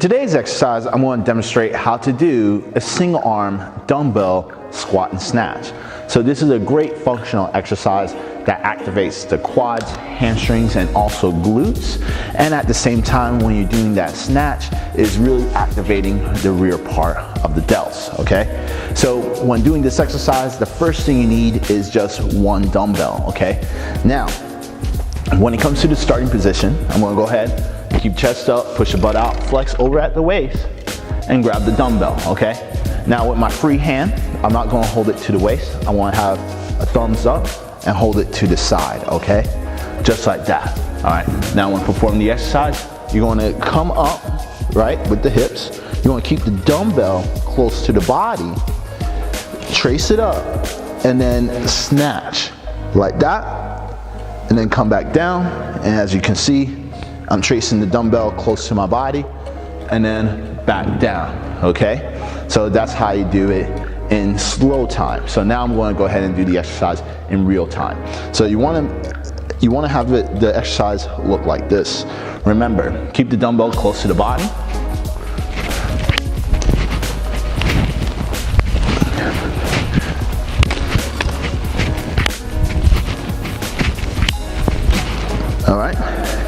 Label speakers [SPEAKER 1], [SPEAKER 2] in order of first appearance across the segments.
[SPEAKER 1] today's exercise, I'm going to demonstrate how to do a single arm dumbbell squat and snatch. So this is a great functional exercise that activates the quads, hamstrings, and also glutes. And at the same time, when you're doing that snatch, is really activating the rear part of the delts, okay? So when doing this exercise, the first thing you need is just one dumbbell, okay? Now, when it comes to the starting position, I'm gonna go ahead, keep chest up, push the butt out, flex over at the waist, and grab the dumbbell, okay? Now with my free hand, I'm not gonna hold it to the waist. I wanna have a thumbs up and hold it to the side, okay? Just like that, all right? Now when performing the exercise, you're gonna come up, right, with the hips. You wanna keep the dumbbell close to the body, trace it up, and then snatch, like that, and then come back down. And as you can see, I'm tracing the dumbbell close to my body, and then back down, okay? So that's how you do it in slow time. So now I'm going to go ahead and do the exercise in real time. So you want to have the exercise look like this. Remember, keep the dumbbell close to the body. All right,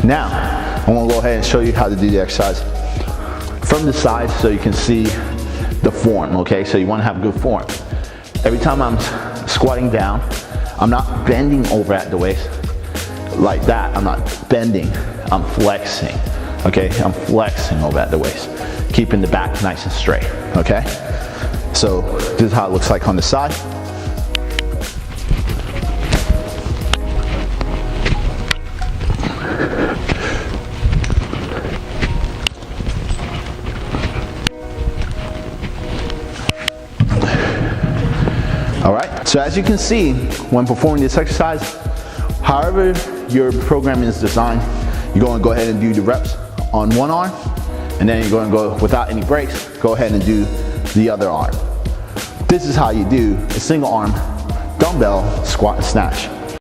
[SPEAKER 1] now I'm going to go ahead and show you how to do the exercise from the side so you can see the form, okay? So you want to have good form. Every time I'm squatting down, I'm not bending over at the waist like that. I'm not bending, I'm flexing, okay? I'm flexing over at the waist, keeping the back nice and straight, okay? So this is how it looks like on the side. All right, so as you can see, when performing this exercise, however your program is designed, you're going to go ahead and do the reps on one arm, and then you're going to go without any breaks, go ahead and do the other arm. This is how you do a single arm dumbbell squat and snatch.